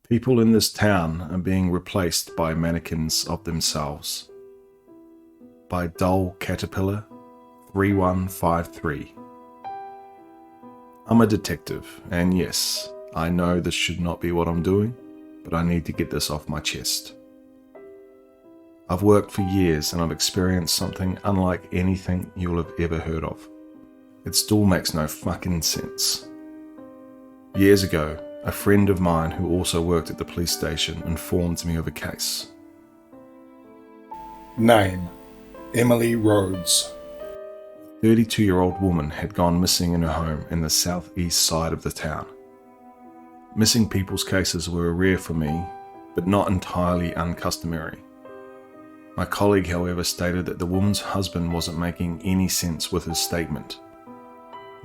People in this town are being replaced by mannequins of themselves. By Dull-Caterpillar3153. I'm a detective, and yes, I know this should not be what I'm doing, but I need to get this off my chest. I've worked for years and I've experienced something unlike anything you'll have ever heard of. It still makes no fucking sense. Years ago, a friend of mine who also worked at the police station informed me of a case. Name: Emily Rhodes. A 32-year-old woman had gone missing in her home in the southeast side of the town. Missing people's cases were rare for me, but not entirely uncustomary. My colleague, however, stated that the woman's husband wasn't making any sense with his statement.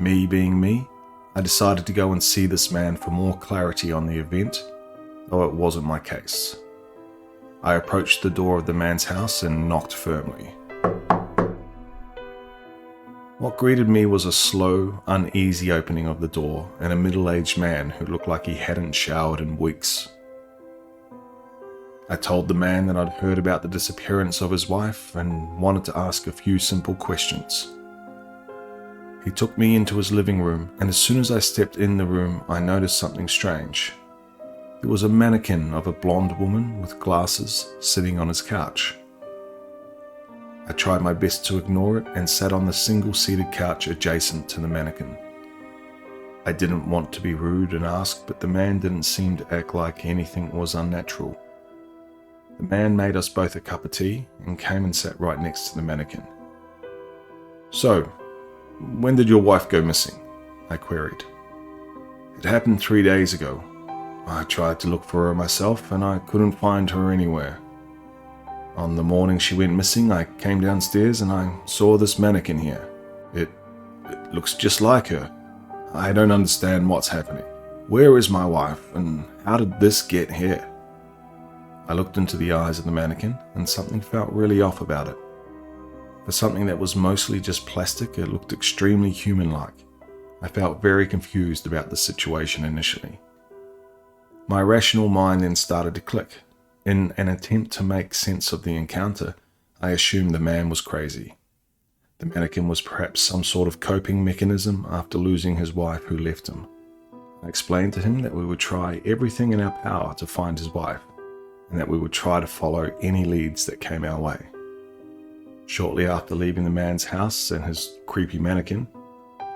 Me being me, I decided to go and see this man for more clarity on the event, though it wasn't my case. I approached the door of the man's house and knocked firmly. What greeted me was a slow, uneasy opening of the door and a middle-aged man who looked like he hadn't showered in weeks. I told the man that I'd heard about the disappearance of his wife and wanted to ask a few simple questions. He took me into his living room, and as soon as I stepped in the room, I noticed something strange. There was a mannequin of a blonde woman with glasses sitting on his couch. I tried my best to ignore it and sat on the single-seated couch adjacent to the mannequin. I didn't want to be rude and ask, but the man didn't seem to act like anything was unnatural. The man made us both a cup of tea and came and sat right next to the mannequin. "So, when did your wife go missing?" I queried. "It happened 3 days ago. I tried to look for her myself and I couldn't find her anywhere. On the morning she went missing, I came downstairs and I saw this mannequin here. It looks just like her. I don't understand what's happening. Where is my wife and how did this get here?" I looked into the eyes of the mannequin and something felt really off about it. For something that was mostly just plastic, it looked extremely human-like. I felt very confused about the situation initially. My rational mind then started to click. In an attempt to make sense of the encounter, I assumed the man was crazy. The mannequin was perhaps some sort of coping mechanism after losing his wife who left him. I explained to him that we would try everything in our power to find his wife, and that we would try to follow any leads that came our way. Shortly after leaving the man's house and his creepy mannequin,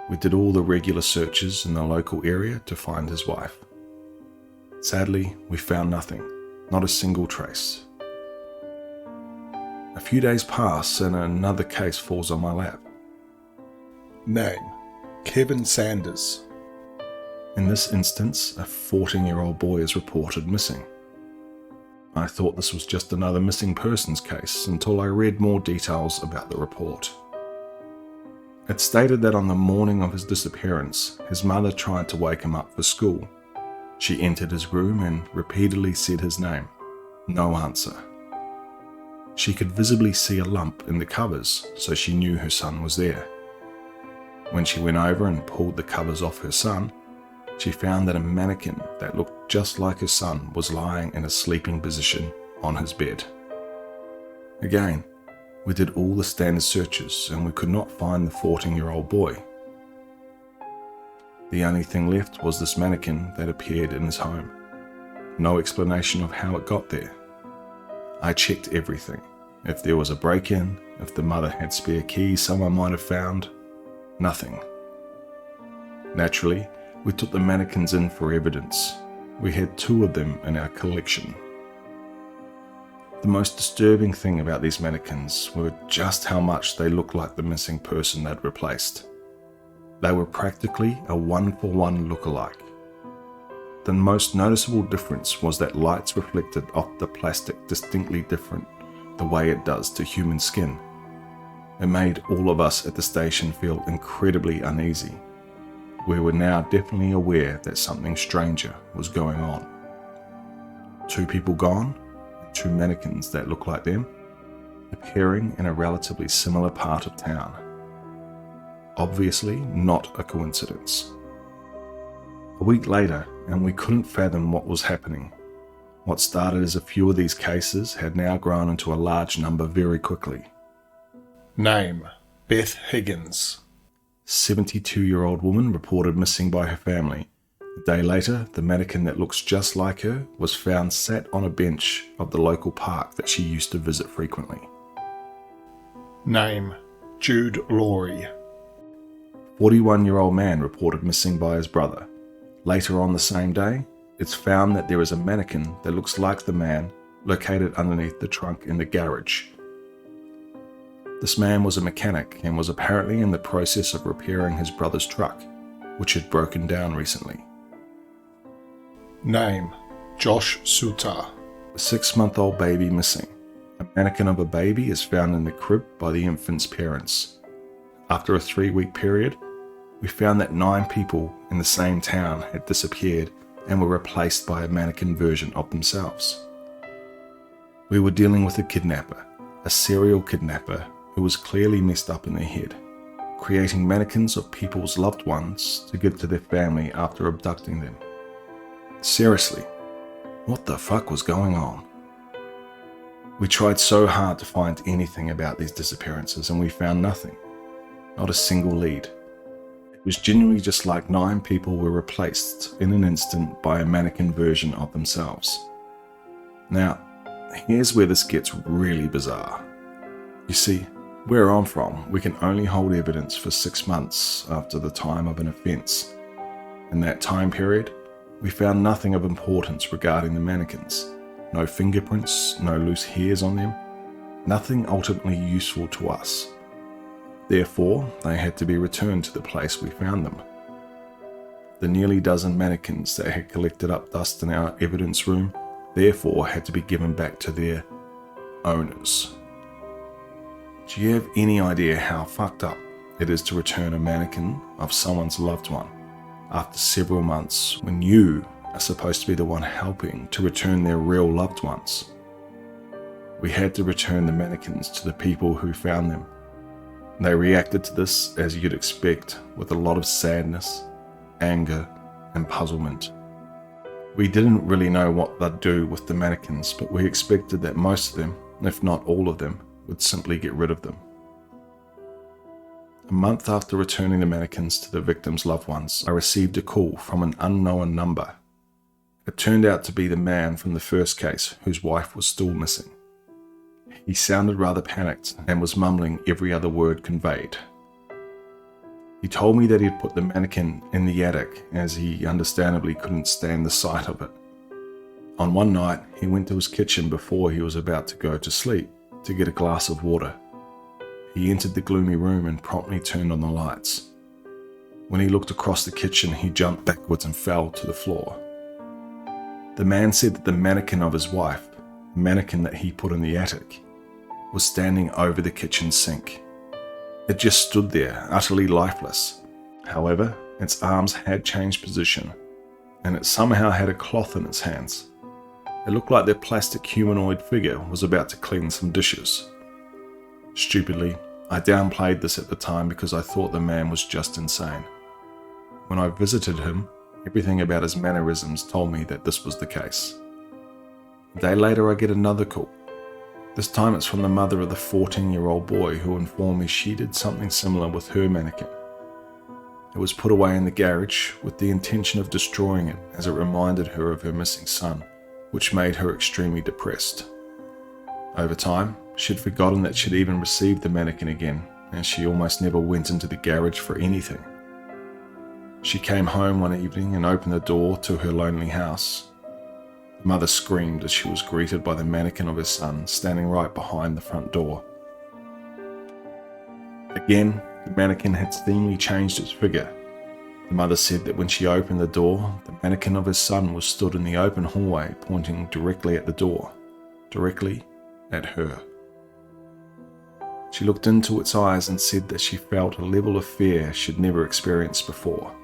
we did all the regular searches in the local area to find his wife. Sadly, we found nothing, not a single trace. A few days pass and another case falls on my lap. Name: Kevin Sanders. In this instance, a 14-year-old boy is reported missing. I thought this was just another missing persons case until I read more details about the report. It stated that on the morning of his disappearance, his mother tried to wake him up for school. She entered his room and repeatedly said his name. No answer. She could visibly see a lump in the covers, so she knew her son was there. When she went over and pulled the covers off her son, she found that a mannequin that looked just like her son was lying in a sleeping position on his bed. Again, we did all the standard searches and we could not find the 14-year-old boy. The only thing left was this mannequin that appeared in his home. No explanation of how it got there. I checked everything. If there was a break-in, if the mother had spare keys someone might have found, nothing. Naturally, we took the mannequins in for evidence. We had 2 of them in our collection. The most disturbing thing about these mannequins were just how much they looked like the missing person they'd replaced. They were practically a one-for-one look-alike. The most noticeable difference was that lights reflected off the plastic distinctly different the way it does to human skin. It made all of us at the station feel incredibly uneasy. We were now definitely aware that something stranger was going on. 2 people gone, 2 mannequins that look like them, appearing in a relatively similar part of town. Obviously not a coincidence. A week later, and we couldn't fathom what was happening, What started as a few of these cases had now grown into a large number very quickly. Name: Beth Higgins. 72-year-old woman reported missing by her family. A day later, the mannequin that looks just like her was found sat on a bench of the local park that she used to visit frequently. Name: Jude Laurie. 41-year-old man reported missing by his brother. Later on the same day, it's found that there is a mannequin that looks like the man located underneath the trunk in the garage. This man was a mechanic and was apparently in the process of repairing his brother's truck, which had broken down recently. Name: Josh Suter. A 6-month-old baby missing. A mannequin of a baby is found in the crib by the infant's parents. After a 3-week period, we found that 9 people in the same town had disappeared and were replaced by a mannequin version of themselves. We were dealing with a kidnapper, a serial kidnapper who was clearly messed up in their head, creating mannequins of people's loved ones to give to their family after abducting them. Seriously, what the fuck was going on? We tried so hard to find anything about these disappearances and we found nothing, not a single lead. It was genuinely just like 9 people were replaced in an instant by a mannequin version of themselves. Now, here's where this gets really bizarre. You see, where I'm from, we can only hold evidence for 6 months after the time of an offence. In that time period, we found nothing of importance regarding the mannequins. No fingerprints, no loose hairs on them, nothing ultimately useful to us. Therefore, they had to be returned to the place we found them. The nearly dozen mannequins that had collected up dust in our evidence room therefore had to be given back to their owners. Do you have any idea how fucked up it is to return a mannequin of someone's loved one after several months when you are supposed to be the one helping to return their real loved ones? We had to return the mannequins to the people who found them. They reacted to this as you'd expect, with a lot of sadness, anger, and puzzlement. We didn't really know what they'd do with the mannequins, but we expected that most of them, if not all of them, would simply get rid of them. A month after returning the mannequins to the victims' loved ones, I received a call from an unknown number. It turned out to be the man from the first case whose wife was still missing. He sounded rather panicked and was mumbling every other word conveyed. He told me that he'd put the mannequin in the attic as he understandably couldn't stand the sight of it. On one night, he went to his kitchen before he was about to go to sleep to get a glass of water. He entered the gloomy room and promptly turned on the lights. When he looked across the kitchen, he jumped backwards and fell to the floor. The man said that the mannequin of his wife, the mannequin that he put in the attic, was standing over the kitchen sink. It just stood there, utterly lifeless. However, its arms had changed position, and it somehow had a cloth in its hands. It looked like the plastic humanoid figure was about to clean some dishes. Stupidly, I downplayed this at the time because I thought the man was just insane. When I visited him, everything about his mannerisms told me that this was the case. A day later, I get another call. This time it's from the mother of the 14-year-old boy who informed me she did something similar with her mannequin. It was put away in the garage with the intention of destroying it as it reminded her of her missing son, which made her extremely depressed. Over time, she'd forgotten that she'd even received the mannequin again, and she almost never went into the garage for anything. She came home one evening and opened the door to her lonely house. The mother screamed as she was greeted by the mannequin of her son standing right behind the front door. Again, the mannequin had seemingly changed its figure. The mother said that when she opened the door, the mannequin of her son was stood in the open hallway pointing directly at the door, directly at her. She looked into its eyes and said that she felt a level of fear she'd never experienced before.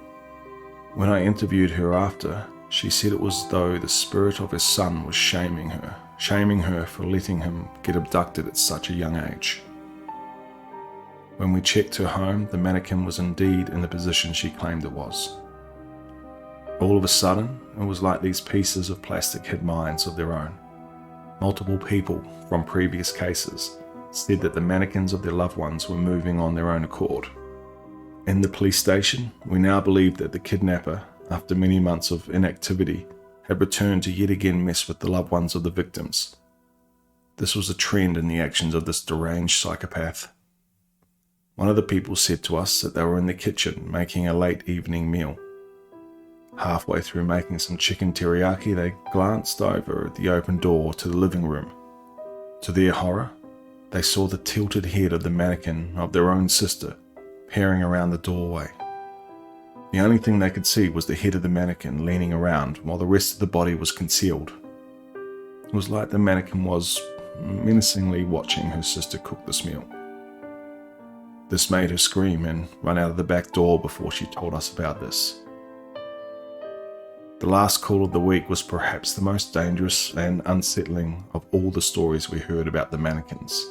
When I interviewed her after, she said it was as though the spirit of her son was shaming her for letting him get abducted at such a young age. When we checked her home, the mannequin was indeed in the position she claimed it was. All of a sudden, it was like these pieces of plastic had minds of their own. Multiple people from previous cases said that the mannequins of their loved ones were moving on their own accord. In the police station, we now believe that the kidnapper, after many months of inactivity, had returned to yet again mess with the loved ones of the victims. This was a trend in the actions of this deranged psychopath. One of the people said to us that they were in the kitchen making a late evening meal. Halfway through making some chicken teriyaki, they glanced over at the open door to the living room. To their horror, they saw the tilted head of the mannequin of their own sister peering around the doorway. The only thing they could see was the head of the mannequin leaning around while the rest of the body was concealed. It was like the mannequin was menacingly watching her sister cook this meal. This made her scream and run out of the back door before she told us about this. The last call of the week was perhaps the most dangerous and unsettling of all the stories we heard about the mannequins.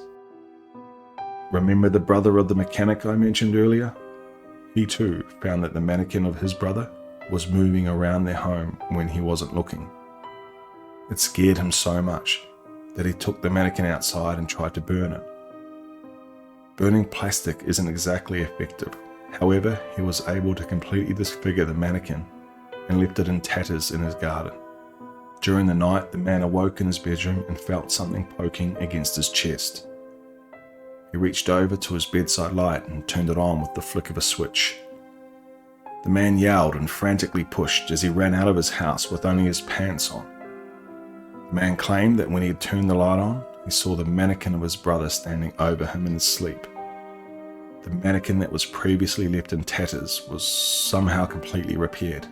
Remember the brother of the mechanic I mentioned earlier? He too found that the mannequin of his brother was moving around their home when he wasn't looking. It scared him so much that he took the mannequin outside and tried to burn it. Burning plastic isn't exactly effective. However, he was able to completely disfigure the mannequin and left it in tatters in his garden. During the night, the man awoke in his bedroom and felt something poking against his chest. He reached over to his bedside light and turned it on with the flick of a switch. The man yelled and frantically pushed as he ran out of his house with only his pants on. The man claimed that when he had turned the light on, he saw the mannequin of his brother standing over him in his sleep. The mannequin that was previously left in tatters was somehow completely repaired.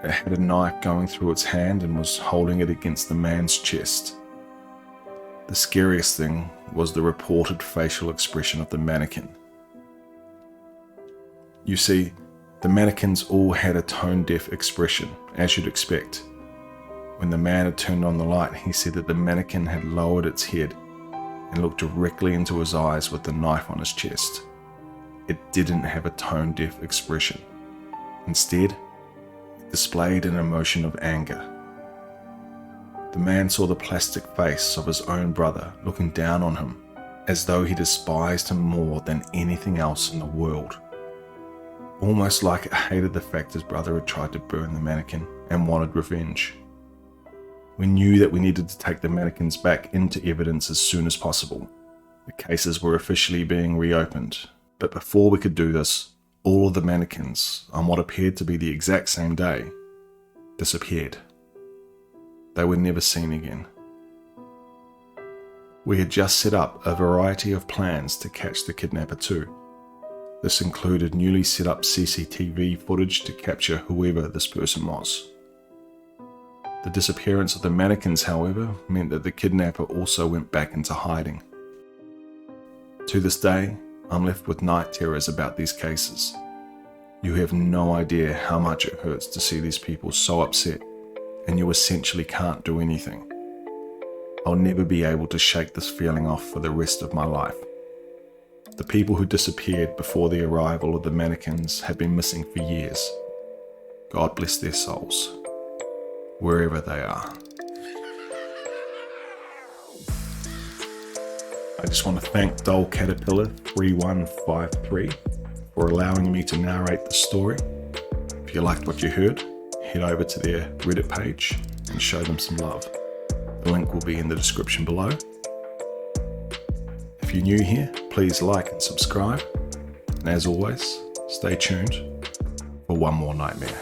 It had a knife going through its hand and was holding it against the man's chest. The scariest thing was the reported facial expression of the mannequin. You see, the mannequins all had a tone-deaf expression, as you'd expect. When the man had turned on the light, he said that the mannequin had lowered its head and looked directly into his eyes with the knife on his chest. It didn't have a tone-deaf expression. Instead, it displayed an emotion of anger. The man saw the plastic face of his own brother looking down on him, as though he despised him more than anything else in the world. Almost like it hated the fact his brother had tried to burn the mannequin and wanted revenge. We knew that we needed to take the mannequins back into evidence as soon as possible. The cases were officially being reopened, but before we could do this, all of the mannequins, on what appeared to be the exact same day, disappeared. They were never seen again. We had just set up a variety of plans to catch the kidnapper too. This included newly set up CCTV footage to capture whoever this person was. The disappearance of the mannequins, however, meant that the kidnapper also went back into hiding. To this day, I'm left with night terrors about these cases. You have no idea how much it hurts to see these people so upset and you essentially can't do anything. I'll never be able to shake this feeling off for the rest of my life. The people who disappeared before the arrival of the mannequins have been missing for years. God bless their souls, wherever they are. I just want to thank Dull-Caterpillar3153 for allowing me to narrate the story. If you liked what you heard, head over to their Reddit page and show them some love. The link will be in the description below. If you're new here, please like and subscribe. And as always, stay tuned for one more nightmare.